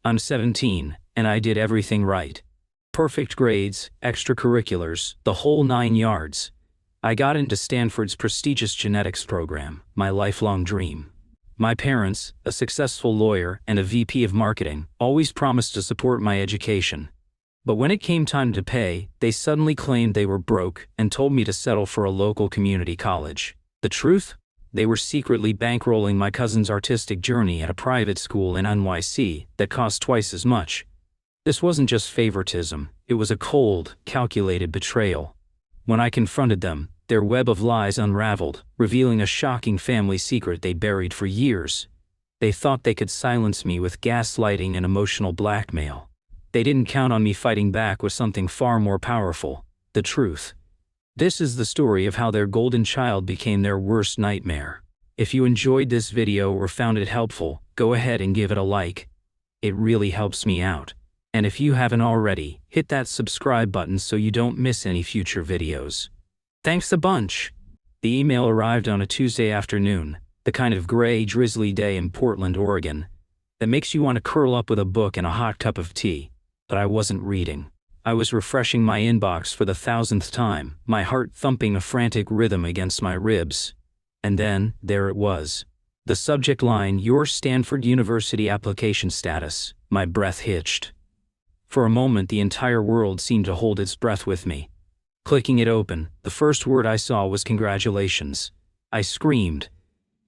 I'm 17, and I did everything right. Perfect grades, extracurriculars, the whole 9 yards. I got into Stanford's prestigious genetics program, my lifelong dream. My parents, a successful lawyer and a VP of marketing, always promised to support my education. But when it came time to pay, they suddenly claimed they were broke and told me to settle for a local community college. The truth? They were secretly bankrolling my cousin's artistic journey at a private school in NYC that cost twice as much. This wasn't just favoritism, it was a cold, calculated betrayal. When I confronted them, their web of lies unraveled, revealing a shocking family secret they buried for years. They thought they could silence me with gaslighting and emotional blackmail. They didn't count on me fighting back with something far more powerful: the truth. This is the story of how their golden child became their worst nightmare. If you enjoyed this video or found it helpful, go ahead and give it a like. It really helps me out. And if you haven't already, hit that subscribe button so you don't miss any future videos. Thanks a bunch. The email arrived on a Tuesday afternoon, the kind of gray, drizzly day in Portland, Oregon, that makes you want to curl up with a book and a hot cup of tea. But I wasn't reading. I was refreshing my inbox for the 1000th time, my heart thumping a frantic rhythm against my ribs. And then, there it was. The subject line, "Your Stanford University application status." My breath hitched. For a moment the entire world seemed to hold its breath with me. Clicking it open, the first word I saw was "congratulations." I screamed.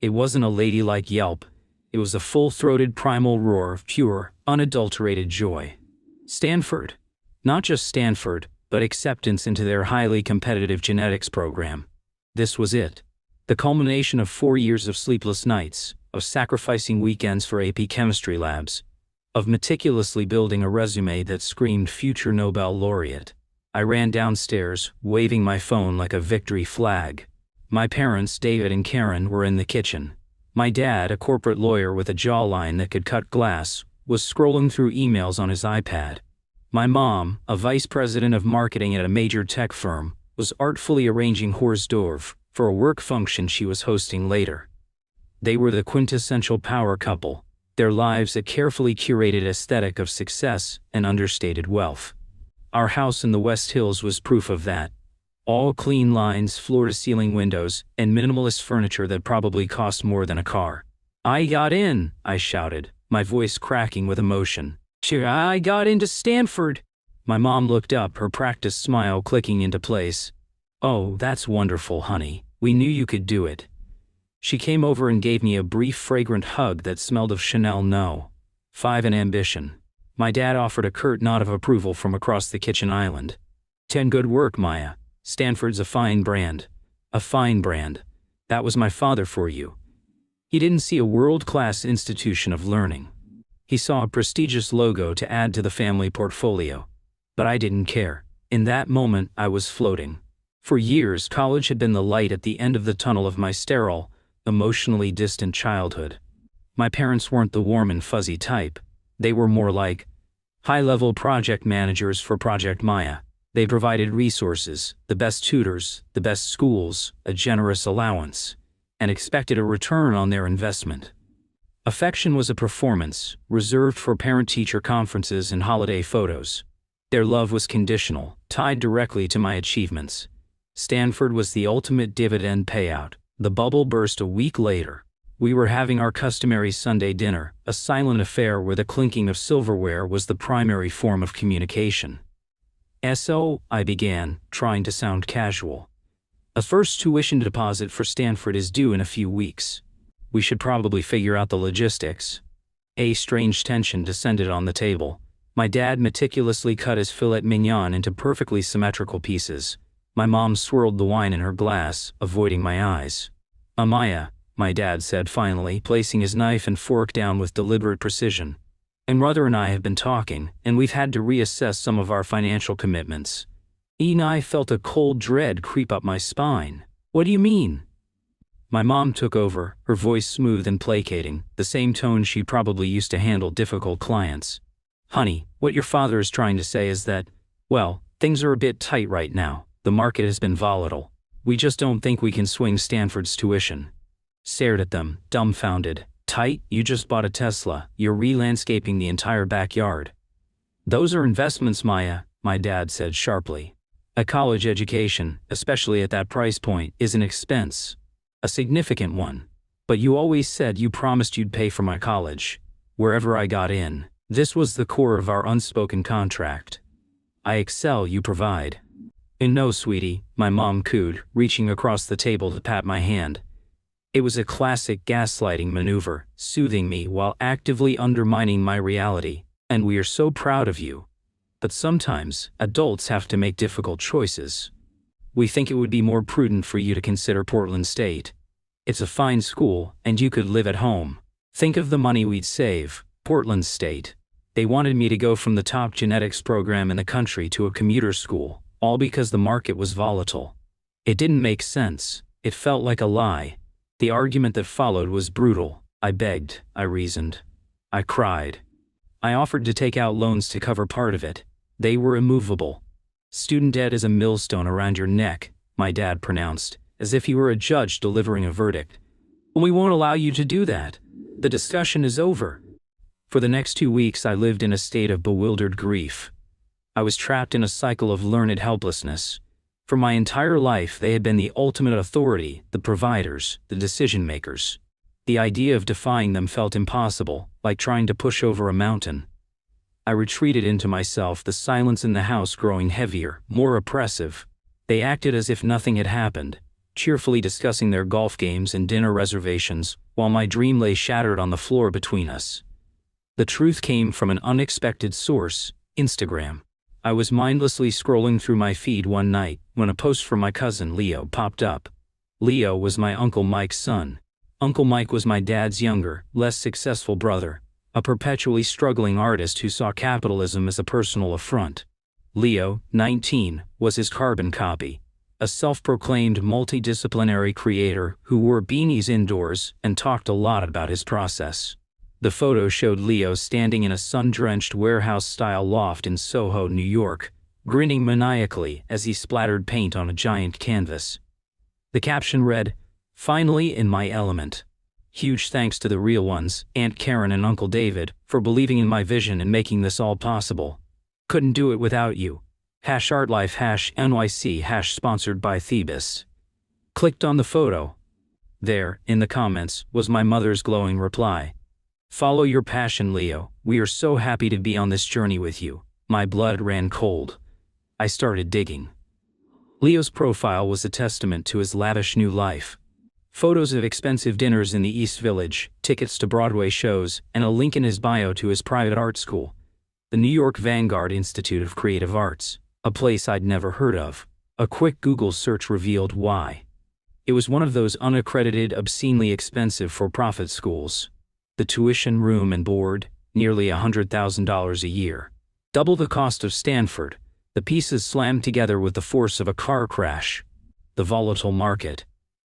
It wasn't a ladylike yelp. It was a full-throated primal roar of pure, unadulterated joy. Stanford. Not just Stanford, but acceptance into their highly competitive genetics program. This was it. The culmination of 4 years of sleepless nights, of sacrificing weekends for AP chemistry labs, of meticulously building a resume that screamed future Nobel laureate. I ran downstairs, waving my phone like a victory flag. My parents, David and Karen, were in the kitchen. My dad, a corporate lawyer with a jawline that could cut glass, was scrolling through emails on his iPad. My mom, a vice president of marketing at a major tech firm, was artfully arranging hors d'oeuvres for a work function she was hosting later. They were the quintessential power couple, their lives a carefully curated aesthetic of success and understated wealth. Our house in the West Hills was proof of that. All clean lines, floor-to-ceiling windows, and minimalist furniture that probably cost more than a car. "I got in," I shouted, my voice cracking with emotion. "I got into Stanford." My mom looked up, her practiced smile clicking into place. "Oh, that's wonderful, honey. We knew you could do it." She came over and gave me a brief, fragrant hug that smelled of Chanel No. 5 and ambition. My dad offered a curt nod of approval from across the kitchen island. "10 good work, Maya. Stanford's a fine brand." A fine brand. That was my father for you. He didn't see a world-class institution of learning. He saw a prestigious logo to add to the family portfolio. But I didn't care. In that moment, I was floating. For years, college had been the light at the end of the tunnel of my sterile, emotionally distant childhood. My parents weren't the warm and fuzzy type. They were more like high-level project managers for Project Maya. They provided resources, the best tutors, the best schools, a generous allowance, and expected a return on their investment. Affection was a performance, reserved for parent-teacher conferences and holiday photos. Their love was conditional, tied directly to my achievements. Stanford was the ultimate dividend payout. The bubble burst a week later. We were having our customary Sunday dinner, a silent affair where the clinking of silverware was the primary form of communication. "So," I began, trying to sound casual. "A first tuition deposit for Stanford is due in a few weeks. We should probably figure out the logistics." A strange tension descended on the table. My dad meticulously cut his filet mignon into perfectly symmetrical pieces. My mom swirled the wine in her glass, avoiding my eyes. "Amaya," my dad said finally, placing his knife and fork down with deliberate precision. "And Mother and I have been talking, and we've had to reassess some of our financial commitments." I felt a cold dread creep up my spine. "What do you mean?" My mom took over, her voice smooth and placating, the same tone she probably used to handle difficult clients. "Honey, what your father is trying to say is that, well, things are a bit tight right now. The market has been volatile. We just don't think we can swing Stanford's tuition." Stared at them, dumbfounded. Tight, you just bought a Tesla, you're re-landscaping the entire backyard. Those are investments, Maya, my dad said sharply. A college education, especially at that price point, is an expense. A significant one. But you always said you promised you'd pay for my college. Wherever I got in. This was the core of our unspoken contract. I excel, you provide. And no, sweetie, my mom cooed, reaching across the table to pat my hand. It was a classic gaslighting maneuver, soothing me while actively undermining my reality. And we are so proud of you. But sometimes, adults have to make difficult choices. We think it would be more prudent for you to consider Portland State. It's a fine school, and you could live at home. Think of the money we'd save. Portland State. They wanted me to go from the top genetics program in the country to a commuter school, all because the market was volatile. It didn't make sense. It felt like a lie. The argument that followed was brutal. I begged, I reasoned. I cried. I offered to take out loans to cover part of it. They were immovable. Student debt is a millstone around your neck, my dad pronounced, as if he were a judge delivering a verdict. We won't allow you to do that. The discussion is over. For the next 2 weeks I lived in a state of bewildered grief. I was trapped in a cycle of learned helplessness. For my entire life they had been the ultimate authority, the providers, the decision-makers. The idea of defying them felt impossible, like trying to push over a mountain. I retreated into myself, the silence in the house growing heavier, more oppressive. They acted as if nothing had happened, cheerfully discussing their golf games and dinner reservations, while my dream lay shattered on the floor between us. The truth came from an unexpected source, Instagram. I was mindlessly scrolling through my feed one night when a post from my cousin Leo popped up. Leo was my Uncle Mike's son. Uncle Mike was my dad's younger, less successful brother, a perpetually struggling artist who saw capitalism as a personal affront. Leo, 19, was his carbon copy, a self-proclaimed multidisciplinary creator who wore beanies indoors and talked a lot about his process. The photo showed Leo standing in a sun-drenched warehouse-style loft in Soho, New York, grinning maniacally as he splattered paint on a giant canvas. The caption read, "Finally in my element. Huge thanks to the real ones, Aunt Karen and Uncle David, for believing in my vision and making this all possible. Couldn't do it without you. #ArtLife #NYC sponsored by Thebes." Clicked on the photo. There, in the comments, was my mother's glowing reply. "Follow your passion, Leo. We are so happy to be on this journey with you." My blood ran cold. I started digging. Leo's profile was a testament to his lavish new life. Photos of expensive dinners in the East Village, tickets to Broadway shows, and a link in his bio to his private art school, the New York Vanguard Institute of Creative Arts, a place I'd never heard of. A quick Google search revealed why. It was one of those unaccredited, obscenely expensive for-profit schools. The tuition, room and board, nearly $100,000 a year. Double the cost of Stanford. The pieces slammed together with the force of a car crash. The volatile market.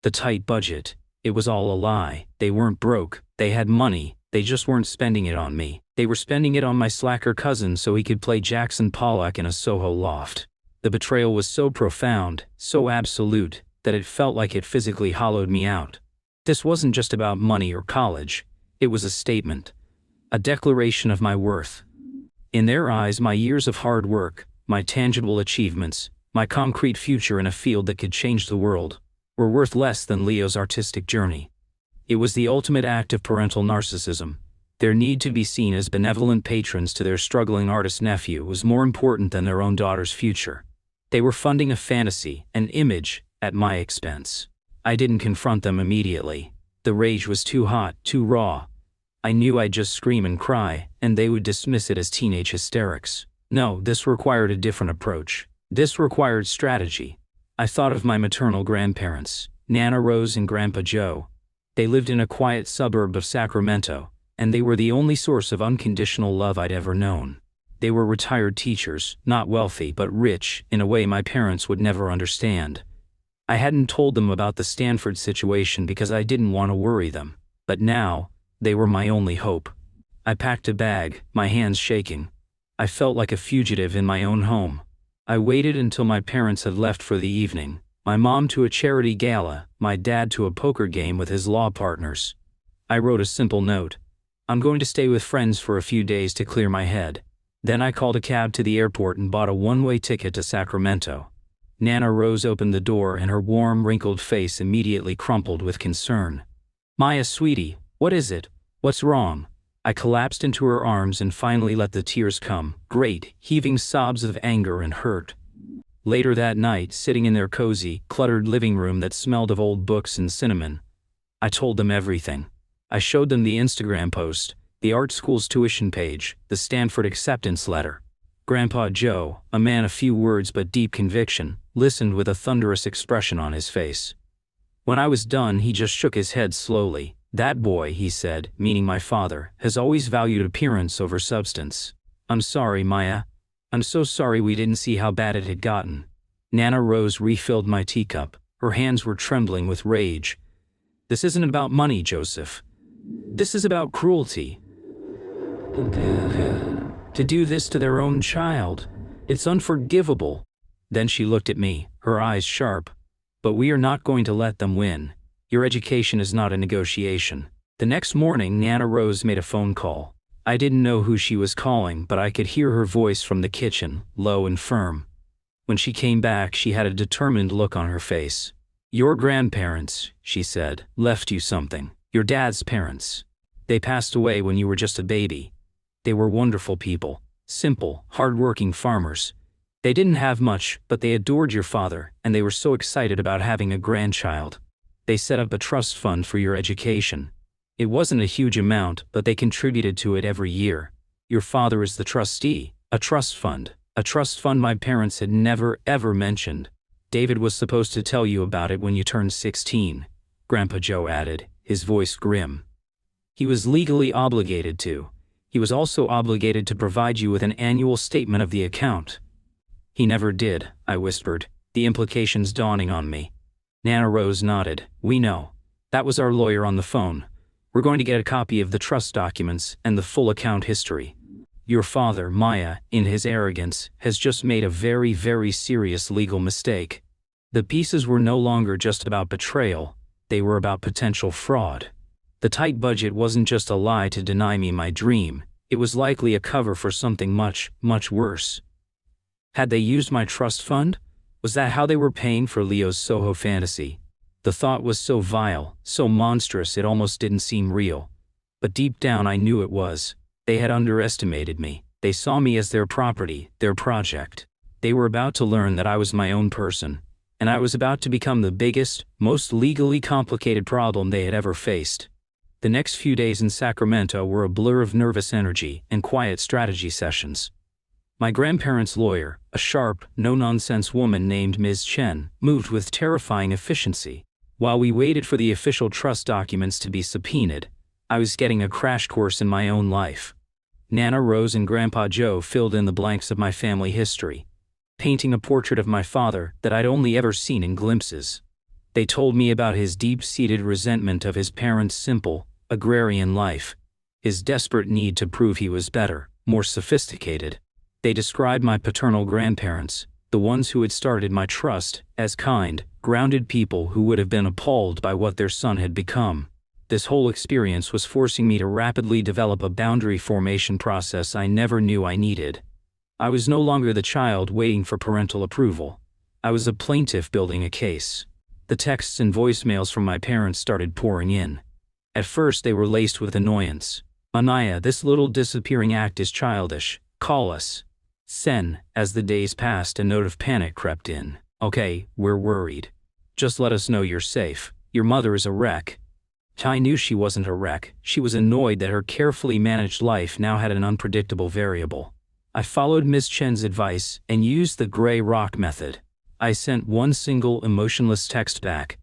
The tight budget. It was all a lie. They weren't broke. They had money. They just weren't spending it on me. They were spending it on my slacker cousin so he could play Jackson Pollock in a Soho loft. The betrayal was so profound, so absolute, that it felt like it physically hollowed me out. This wasn't just about money or college. It was a statement. A declaration of my worth. In their eyes, my years of hard work, my tangible achievements, my concrete future in a field that could change the world, were worth less than Leo's artistic journey. It was the ultimate act of parental narcissism. Their need to be seen as benevolent patrons to their struggling artist nephew was more important than their own daughter's future. They were funding a fantasy, an image, at my expense. I didn't confront them immediately. The rage was too hot, too raw. I knew I'd just scream and cry, and they would dismiss it as teenage hysterics. No, this required a different approach. This required strategy. I thought of my maternal grandparents, Nana Rose and Grandpa Joe. They lived in a quiet suburb of Sacramento, and they were the only source of unconditional love I'd ever known. They were retired teachers, not wealthy but rich in a way my parents would never understand. I hadn't told them about the Stanford situation because I didn't want to worry them, but now, they were my only hope. I packed a bag, my hands shaking. I felt like a fugitive in my own home. I waited until my parents had left for the evening, my mom to a charity gala, my dad to a poker game with his law partners. I wrote a simple note. I'm going to stay with friends for a few days to clear my head. Then I called a cab to the airport and bought a one-way ticket to Sacramento. Nana Rose opened the door and her warm, wrinkled face immediately crumpled with concern. Maya, sweetie, what is it? What's wrong? I collapsed into her arms and finally let the tears come, great, heaving sobs of anger and hurt. Later that night, sitting in their cozy, cluttered living room that smelled of old books and cinnamon, I told them everything. I showed them the Instagram post, the art school's tuition page, the Stanford acceptance letter. Grandpa Joe, a man of few words but deep conviction, listened with a thunderous expression on his face. When I was done, he just shook his head slowly. That boy, he said, meaning my father, has always valued appearance over substance. I'm sorry, Maya. I'm so sorry we didn't see how bad it had gotten. Nana Rose refilled my teacup. Her hands were trembling with rage. This isn't about money, Joseph. This is about cruelty. To do this to their own child, it's unforgivable. Then she looked at me, her eyes sharp. But we are not going to let them win. Your education is not a negotiation. The next morning, Nana Rose made a phone call. I didn't know who she was calling, but I could hear her voice from the kitchen, low and firm. When she came back, she had a determined look on her face. Your grandparents, she said, left you something. Your dad's parents. They passed away when you were just a baby. They were wonderful people, simple, hard-working farmers. They didn't have much, but they adored your father, and they were so excited about having a grandchild. They set up a trust fund for your education. It wasn't a huge amount, but they contributed to it every year. Your father is the trustee, a trust fund my parents had never, ever mentioned. David was supposed to tell you about it when you turned 16, Grandpa Joe added, his voice grim. He was legally obligated to. He was also obligated to provide you with an annual statement of the account. He never did, I whispered, the implications dawning on me. Nana Rose nodded. We know. That was our lawyer on the phone. We're going to get a copy of the trust documents and the full account history. Your father, Maya, in his arrogance, has just made a very, very serious legal mistake. The pieces were no longer just about betrayal. They were about potential fraud. The tight budget wasn't just a lie to deny me my dream. It was likely a cover for something much, much worse. Had they used my trust fund? Was that how they were paying for Leo's Soho fantasy? The thought was so vile, so monstrous it almost didn't seem real. But deep down I knew it was. They had underestimated me. They saw me as their property, their project. They were about to learn that I was my own person, and I was about to become the biggest, most legally complicated problem they had ever faced. The next few days in Sacramento were a blur of nervous energy and quiet strategy sessions. My grandparents' lawyer, a sharp, no-nonsense woman named Ms. Chen, moved with terrifying efficiency. While we waited for the official trust documents to be subpoenaed, I was getting a crash course in my own life. Nana Rose and Grandpa Joe filled in the blanks of my family history, painting a portrait of my father that I'd only ever seen in glimpses. They told me about his deep-seated resentment of his parents' simple, agrarian life, his desperate need to prove he was better, more sophisticated. They described my paternal grandparents, the ones who had started my trust, as kind, grounded people who would have been appalled by what their son had become. This whole experience was forcing me to rapidly develop a boundary formation process I never knew I needed. I was no longer the child waiting for parental approval. I was a plaintiff building a case. The texts and voicemails from my parents started pouring in. At first they were laced with annoyance. Anaya, this little disappearing act is childish. Call us. Sen, as the days passed, a note of panic crept in. Okay, we're worried. Just let us know you're safe. Your mother is a wreck. I knew she wasn't a wreck. She was annoyed that her carefully managed life now had an unpredictable variable. I followed Ms. Chen's advice and used the gray rock method. I sent one single emotionless text back.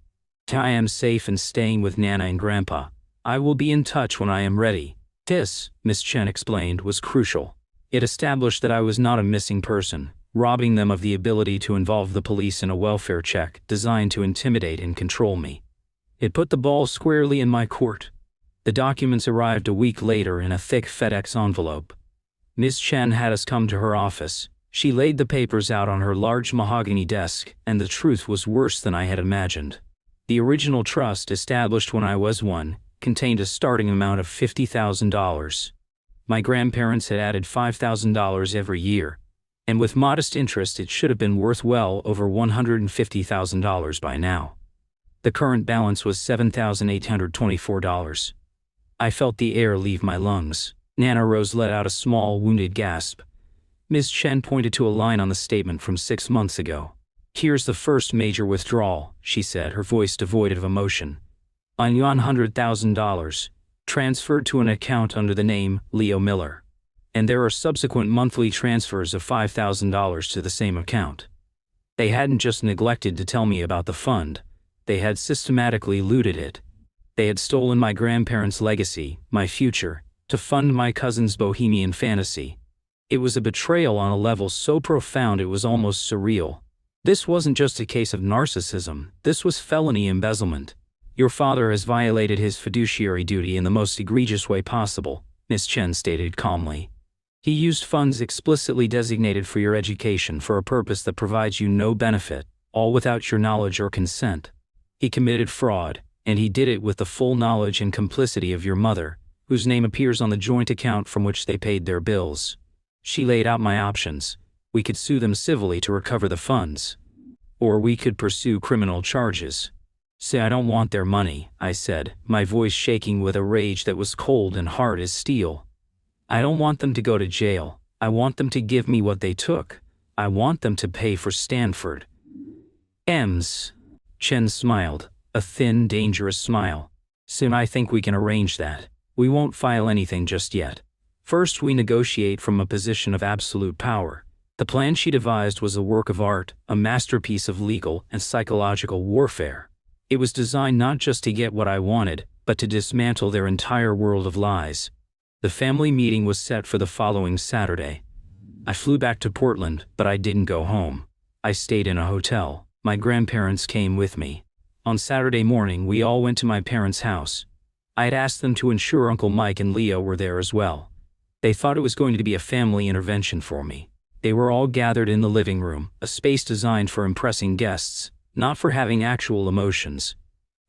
I am safe and staying with Nana and Grandpa. I will be in touch when I am ready. This, Ms. Chen explained, was crucial. It established that I was not a missing person, robbing them of the ability to involve the police in a welfare check designed to intimidate and control me. It put the ball squarely in my court. The documents arrived a week later in a thick FedEx envelope. Ms. Chen had us come to her office. She laid the papers out on her large mahogany desk, and the truth was worse than I had imagined. The original trust, established when I was one, contained a starting amount of $50,000. My grandparents had added $5,000 every year, and with modest interest it should have been worth well over $150,000 by now. The current balance was $7,824. I felt the air leave my lungs. Nana Rose let out a small, wounded gasp. Ms. Chen pointed to a line on the statement from 6 months ago. "Here's the first major withdrawal," she said, her voice devoid of emotion. "On $100,000, transferred to an account under the name Leo Miller. And there are subsequent monthly transfers of $5,000 to the same account." They hadn't just neglected to tell me about the fund, they had systematically looted it. They had stolen my grandparents' legacy, my future, to fund my cousin's bohemian fantasy. It was a betrayal on a level so profound it was almost surreal. This wasn't just a case of narcissism, this was felony embezzlement. "Your father has violated his fiduciary duty in the most egregious way possible," Ms. Chen stated calmly. "He used funds explicitly designated for your education for a purpose that provides you no benefit, all without your knowledge or consent. He committed fraud, and he did it with the full knowledge and complicity of your mother, whose name appears on the joint account from which they paid their bills." She laid out my options. We could sue them civilly to recover the funds. Or we could pursue criminal charges. "Say I don't want their money," I said, my voice shaking with a rage that was cold and hard as steel. "I don't want them to go to jail. I want them to give me what they took. I want them to pay for Stanford." Chen smiled, a thin, dangerous smile. "Soon I think we can arrange that. We won't file anything just yet. First we negotiate from a position of absolute power." The plan she devised was a work of art, a masterpiece of legal and psychological warfare. It was designed not just to get what I wanted, but to dismantle their entire world of lies. The family meeting was set for the following Saturday. I flew back to Portland, but I didn't go home. I stayed in a hotel. My grandparents came with me. On Saturday morning, we all went to my parents' house. I had asked them to ensure Uncle Mike and Leo were there as well. They thought it was going to be a family intervention for me. They were all gathered in the living room, a space designed for impressing guests, not for having actual emotions.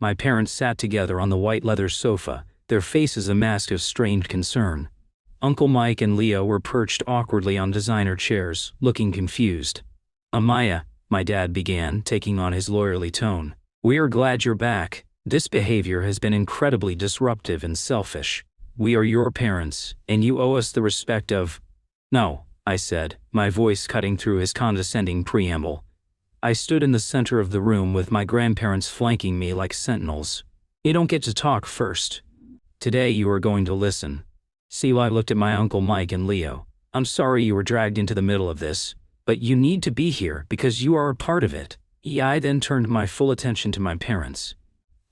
My parents sat together on the white leather sofa, their faces a mask of strained concern. Uncle Mike and Leo were perched awkwardly on designer chairs, looking confused. "Amaya," my dad began, taking on his lawyerly tone, "we are glad you're back. This behavior has been incredibly disruptive and selfish. We are your parents, and you owe us the respect of—" "No," I said, my voice cutting through his condescending preamble. I stood in the center of the room with my grandparents flanking me like sentinels. "You don't get to talk first. Today you are going to listen." Sila looked at my Uncle Mike and Leo. "I'm sorry you were dragged into the middle of this, but you need to be here because you are a part of it." I then turned my full attention to my parents.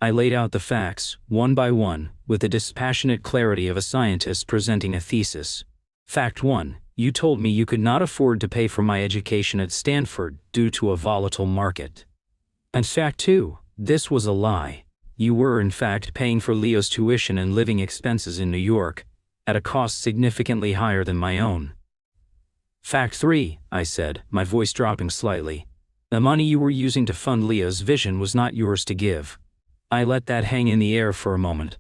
I laid out the facts, one by one, with the dispassionate clarity of a scientist presenting a thesis. Fact 1. You told me you could not afford to pay for my education at Stanford due to a volatile market. And fact 2. This was a lie. You were in fact paying for Leo's tuition and living expenses in New York, at a cost significantly higher than my own. Fact 3, I said, my voice dropping slightly. The money you were using to fund Leo's vision was not yours to give. I let that hang in the air for a moment.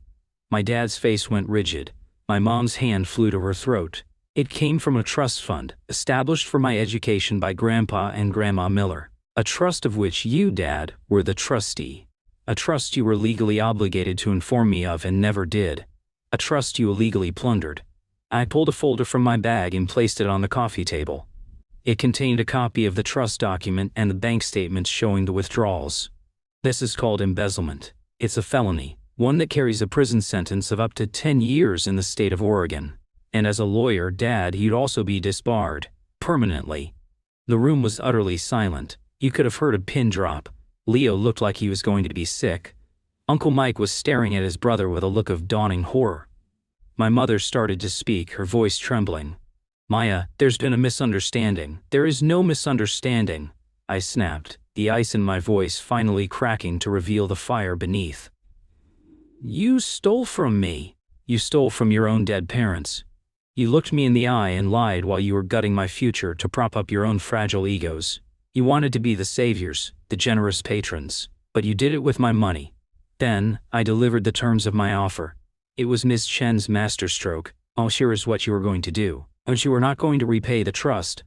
My dad's face went rigid. My mom's hand flew to her throat. It came from a trust fund, established for my education by Grandpa and Grandma Miller. A trust of which you, Dad, were the trustee. A trust you were legally obligated to inform me of and never did. A trust you illegally plundered. I pulled a folder from my bag and placed it on the coffee table. It contained a copy of the trust document and the bank statements showing the withdrawals. This is called embezzlement. It's a felony, one that carries a prison sentence of up to 10 years in the state of Oregon. And as a lawyer, Dad, you'd also be disbarred, permanently. The room was utterly silent. You could have heard a pin drop. Leo looked like he was going to be sick. Uncle Mike was staring at his brother with a look of dawning horror. My mother started to speak, her voice trembling. "Maya, there's been a misunderstanding." "There is no misunderstanding," I snapped, the ice in my voice finally cracking to reveal the fire beneath. "You stole from me. You stole from your own dead parents. You looked me in the eye and lied while you were gutting my future to prop up your own fragile egos. You wanted to be the saviors, the generous patrons, but you did it with my money. Then, I delivered the terms of my offer. It was Miss Chen's masterstroke. "Oh, here is what you are going to do. And you are not going to repay the trust.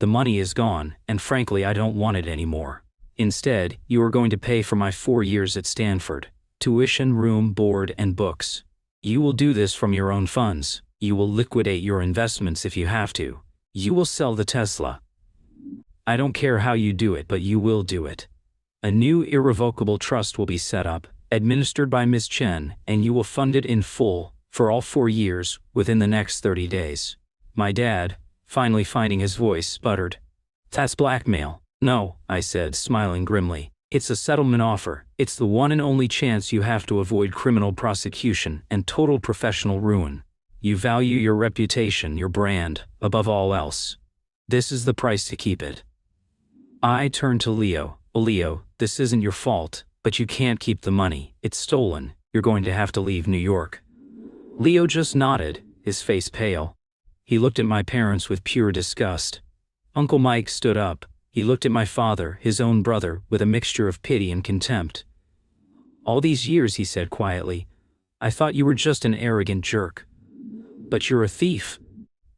The money is gone, and frankly I don't want it anymore. Instead, you are going to pay for my 4 years at Stanford. Tuition, room, board, and books. You will do this from your own funds. You will liquidate your investments if you have to. You will sell the Tesla. I don't care how you do it, but you will do it. A new irrevocable trust will be set up, administered by Miss Chen, and you will fund it in full, for all 4 years, within the next 30 days. My dad, finally finding his voice, sputtered. "That's blackmail." "No," I said, smiling grimly. "It's a settlement offer. It's the one and only chance you have to avoid criminal prosecution and total professional ruin. You value your reputation, your brand, above all else. This is the price to keep it." I turned to Leo. "Leo, this isn't your fault, but you can't keep the money. It's stolen. You're going to have to leave New York." Leo just nodded, his face pale. He looked at my parents with pure disgust. Uncle Mike stood up. He looked at my father, his own brother, with a mixture of pity and contempt. "All these years," he said quietly, "I thought you were just an arrogant jerk. But you're a thief.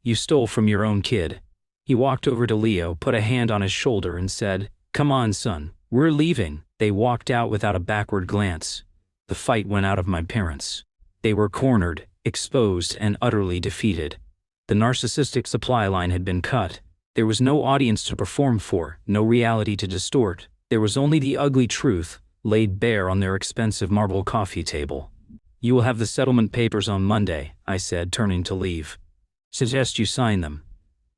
You stole from your own kid." He walked over to Leo, put a hand on his shoulder and said, "Come on, son, we're leaving." They walked out without a backward glance. The fight went out of my parents. They were cornered, exposed, and utterly defeated. The narcissistic supply line had been cut. There was no audience to perform for, no reality to distort. There was only the ugly truth, laid bare on their expensive marble coffee table. "You will have the settlement papers on Monday," I said, turning to leave. "Suggest you sign them."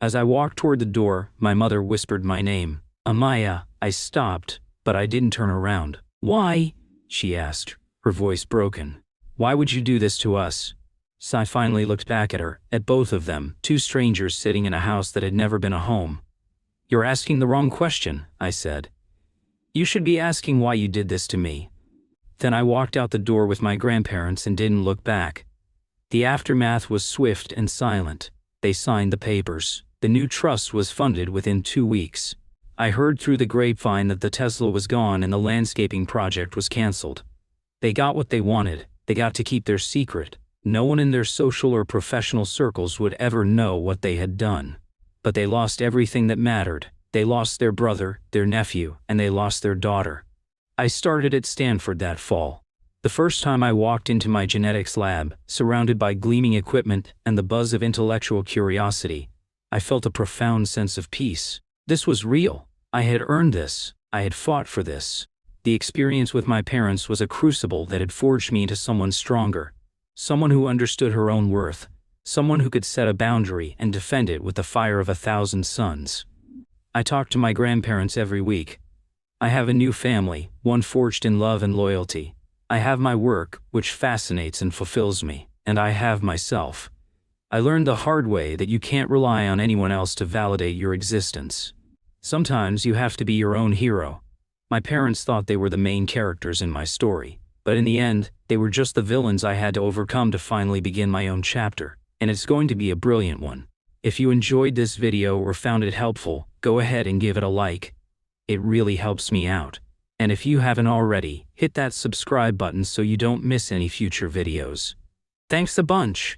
As I walked toward the door, my mother whispered my name. "Amaya." I stopped, but I didn't turn around. "Why?" she asked, her voice broken. "Why would you do this to us?" So I finally looked back at her, at both of them, two strangers sitting in a house that had never been a home. "You're asking the wrong question," I said. "You should be asking why you did this to me." Then I walked out the door with my grandparents and didn't look back. The aftermath was swift and silent. They signed the papers. The new trust was funded within 2 weeks. I heard through the grapevine that the Tesla was gone and the landscaping project was canceled. They got what they wanted. They got to keep their secret. No one in their social or professional circles would ever know what they had done. But they lost everything that mattered. They lost their brother, their nephew, and they lost their daughter. I started at Stanford that fall. The first time I walked into my genetics lab, surrounded by gleaming equipment and the buzz of intellectual curiosity, I felt a profound sense of peace. This was real. I had earned this. I had fought for this. The experience with my parents was a crucible that had forged me into someone stronger. Someone who understood her own worth. Someone who could set a boundary and defend it with the fire of 1,000 suns. I talked to my grandparents every week. I have a new family, one forged in love and loyalty. I have my work, which fascinates and fulfills me, and I have myself. I learned the hard way that you can't rely on anyone else to validate your existence. Sometimes you have to be your own hero. My parents thought they were the main characters in my story, but in the end, they were just the villains I had to overcome to finally begin my own chapter, and it's going to be a brilliant one. If you enjoyed this video or found it helpful, go ahead and give it a like. It really helps me out. And if you haven't already, hit that subscribe button so you don't miss any future videos. Thanks a bunch.